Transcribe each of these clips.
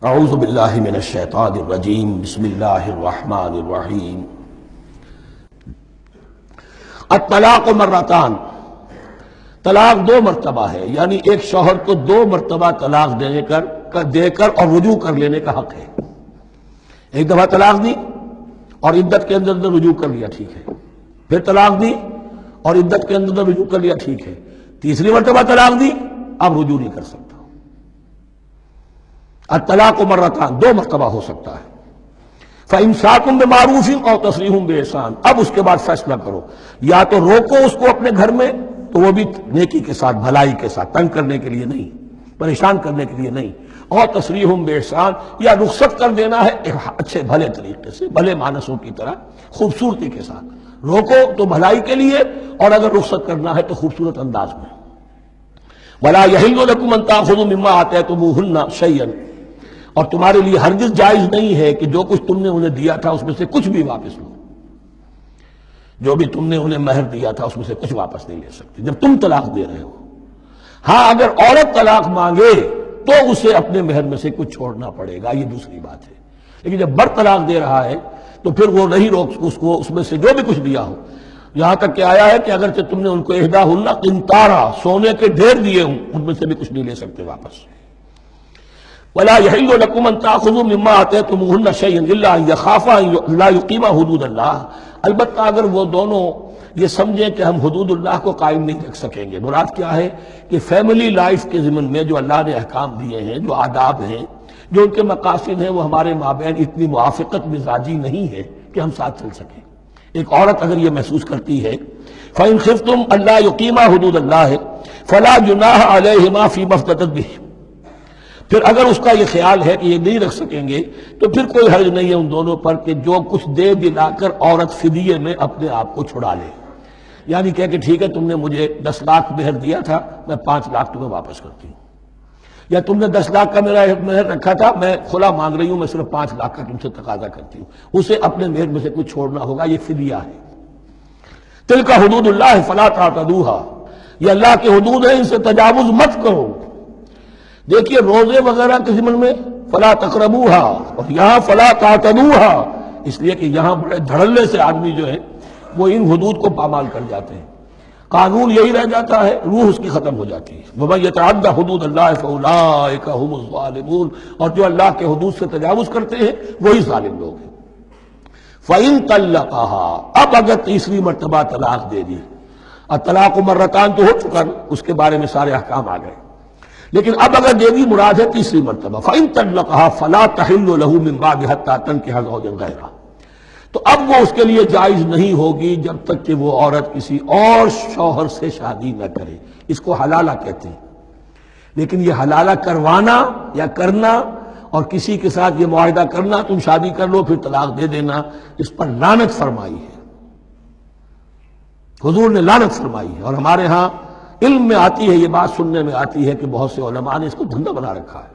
اعوذ باللہ من الشیطان الرجیم بسم اللہ الرحمن الرحیم الطلاق مرتان، طلاق دو مرتبہ ہے، یعنی ایک شوہر کو دو مرتبہ طلاق دے کر اور رجوع کر لینے کا حق ہے۔ ایک دفعہ طلاق دی اور عدت کے اندر رجوع کر لیا، ٹھیک ہے، پھر طلاق دی اور عدت کے اندر رجوع کر لیا، ٹھیک ہے، تیسری مرتبہ طلاق دی، اب رجوع نہیں کر سکتا۔ الطلاق مرتان، دو مرتبہ ہو سکتا ہے۔ فَإِمْسَاكٌ بِمَعْرُوفٍ أَوْ تَسْرِيحٌ بِإِحْسَانٍ، اب اس کے بعد فیصلہ کرو، یا تو روکو اس کو اپنے گھر میں، تو وہ بھی نیکی کے ساتھ، بھلائی کے ساتھ، تنگ کرنے کے لیے نہیں، پریشان کرنے کے لیے نہیں، اور تسریح بِإِحْسَان، یا رخصت کر دینا ہے ایک اچھے بھلے طریقے سے، بھلے مانسوں کی طرح خوبصورتی کے ساتھ۔ روکو تو بھلائی کے لیے، اور اگر رخصت کرنا ہے تو خوبصورت انداز میں۔ وَلَا يَحِلُّ لَكُمْ أَن تَأْخُذُوا مِمَّا آتَيْتُمُوهُنَّ شَيْئًا، اور تمہارے لیے ہرگز جائز نہیں ہے کہ جو کچھ تم نے انہیں دیا تھا اس میں سے کچھ بھی واپس لو۔ جو بھی تم نے انہیں مہر دیا تھا اس میں سے کچھ واپس نہیں لے سکتے جب تم طلاق دے رہے ہو۔ ہاں اگر عورت طلاق مانگے تو اسے اپنے مہر میں سے کچھ چھوڑنا پڑے گا، یہ دوسری بات ہے، لیکن جب بر طلاق دے رہا ہے تو پھر وہ نہیں روک اس کو اس میں سے جو بھی کچھ دیا ہو۔ یہاں تک کہ آیا ہے کہ اگرچہ تم نے ان کو احداہن قنطارا، سونے کے ڈھیر دیے ہوں، ان میں سے بھی کچھ نہیں لے سکتے واپس۔ وَلَا يَحِلُّ لَكُمْ أَن تَأْخُذُوا مِمَّا آتَيْتُمُوهُنَّ شَيْئًا إِلَّا أَن يَخَافَا أَن لَا يُقِيمَا حُدُودَ اللَّهِ، البتہ اگر وہ دونوں یہ سمجھیں کہ ہم حدود اللہ کو قائم نہیں رکھ سکیں گے۔ مراد کیا ہے کہ فیملی لائف کے ضمن میں جو اللہ نے احکام دیے ہیں، جو آداب ہیں، جو ان کے مقاصد ہیں، وہ ہمارے مابین اتنی موافقت مزاجی نہیں ہے کہ ہم ساتھ چل سکیں۔ ایک عورت اگر یہ محسوس کرتی ہے فَإِنْ خِفْتُمْ أَلَّا يُقِيمَا حُدُودَ اللَّهِ فَلَا جُنَاحَ عَلَيْهِمَا فِي مَا افْتَدَتْ بِهِ، پھر اگر اس کا یہ خیال ہے کہ یہ نہیں رکھ سکیں گے تو پھر کوئی حرج نہیں ہے ان دونوں پر کہ جو کچھ دے دلا کر عورت فدیے میں اپنے آپ کو چھڑا لے، یعنی کہہ کہ ٹھیک ہے تم نے مجھے 10 لاکھ مہر دیا تھا، میں 5 لاکھ تمہیں واپس کرتی ہوں، یا تم نے 10 لاکھ کا میرا مہر رکھا تھا، میں کھلا مانگ رہی ہوں، میں صرف 5 لاکھ کا تم سے تقاضا کرتی ہوں، اسے اپنے مہر میں سے کچھ چھوڑنا ہوگا، یہ فدیہ ہے۔ تلک حدود اللہ فلا تعتدوها، یہ اللہ کے حدود ہیں، ان سے تجاوز مت کرو۔ دیکھیے روزے وغیرہ کے ضمن میں فلا تقربوها، اور یہاں فلا تعتدوها، اس لیے کہ یہاں بڑے دھڑلے سے آدمی جو ہے وہ ان حدود کو پامال کر جاتے ہیں، قانون یہی رہ جاتا ہے، روح اس کی ختم ہو جاتی ہے۔ وَمَن يَتَعَدَّ حُدُودَ اللَّهِ فَأُولَٰئِكَ هُمُ الظَّالِمُونَ، اور جو اللہ کے حدود سے تجاوز کرتے ہیں وہی ظالم لوگ ہیں۔ فَإِن طَلَّقَهَا، اب اگر تیسری مرتبہ طلاق دے دی، الطلاق مرتان تو ہو چکا، اس کے بارے میں سارے احکام آ گئے، لیکن اب اگر دے دی مراد ہے تیسری مرتبہ، فَإِن طَلَّقَهَا فَلَا تَحِلُّ لَهُ مِن بَعْدِ حَتَّىٰ تَنكِحَ زَوْجًا غَيْرَهُ، تو اب وہ اس کے لیے جائز نہیں ہوگی جب تک کہ وہ عورت کسی اور شوہر سے شادی نہ کرے۔ اس کو حلالہ کہتے ہیں، لیکن یہ حلالہ کروانا یا کرنا اور کسی کے ساتھ یہ معاہدہ کرنا تم شادی کر لو پھر طلاق دے دینا، اس پر لعنت فرمائی ہے، حضور نے لعنت فرمائی ہے۔ اور ہمارے ہاں علم میں آتی ہے، یہ بات سننے میں آتی ہے کہ بہت سے علماء نے اس کو دھندا بنا رکھا ہے۔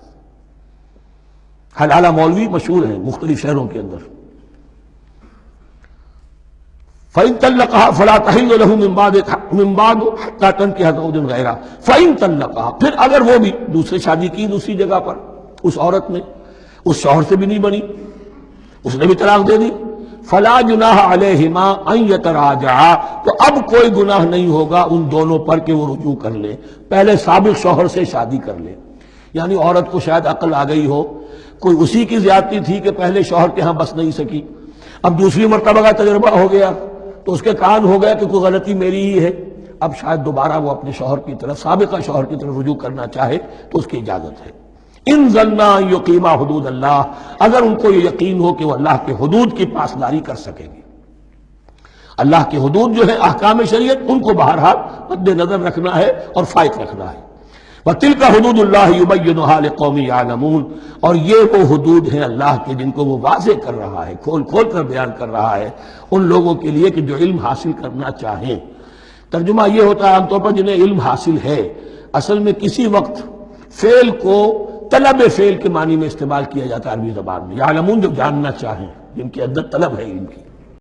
حلالہ مولوی مشہور ہیں مختلف شہروں کے اندر۔ فَإِن طَلَّقَهَا فَلَا تَحِلُّ لَهُ مِن بَعْدُ حَتَّىٰ تَنكِحَ زَوْجًا غَيْرَهُ فَإِن طَلَّقَهَا، پھر اگر وہ بھی دوسری شادی کی دوسری جگہ پر، اس عورت نے اس شوہر سے بھی نہیں بنی، اس نے بھی طلاق دے دی، فَلَا جُنَاحَ عَلَيْهِمَا أَن يَتَرَاجَعَا، تو اب کوئی گناہ نہیں ہوگا ان دونوں پر کہ وہ رجوع کر لیں، پہلے سابق شوہر سے شادی کر لیں۔ یعنی عورت کو شاید عقل آ گئی ہو، کوئی اسی کی زیادتی تھی کہ پہلے شوہر کے ہاں بس نہیں سکی، اب دوسری مرتبہ کا تجربہ ہو گیا تو اس کے کان ہو گیا کہ کوئی غلطی میری ہی ہے، اب شاید دوبارہ وہ اپنے شوہر کی طرف، سابقہ شوہر کی طرف رجوع کرنا چاہے تو اس کی اجازت ہے۔ ان ظنا یقیما حدود اللہ، اگر ان کو یہ یقین ہو کہ وہ اللہ کے حدود کی پاسداری کر سکیں گے۔ اللہ کے حدود جو ہے احکام شریعت، ان کو بہرحال مد نظر رکھنا ہے اور فائق رکھنا ہے۔ وَتِلْكَ حُدُودُ اللَّهِ يُبَيِّنُهَا لِقَوْمٍ يَعْلَمُونَ، اور یہ وہ حدود ہیں اللہ کے جن کو وہ واضح کر رہا ہے، کھول کھول کر بیان کر رہا ہے ان لوگوں کے لیے کہ جو علم حاصل کرنا چاہیں۔ ترجمہ یہ ہوتا ہے عام طور پر جنہیں علم حاصل ہے، اصل میں کسی وقت فعل کو طلب فعل کے معنی میں استعمال کیا جاتا ہے عربی زبان میں، یعلمون جو جاننا چاہیں، جن کی عدت طلب ہے علم کی۔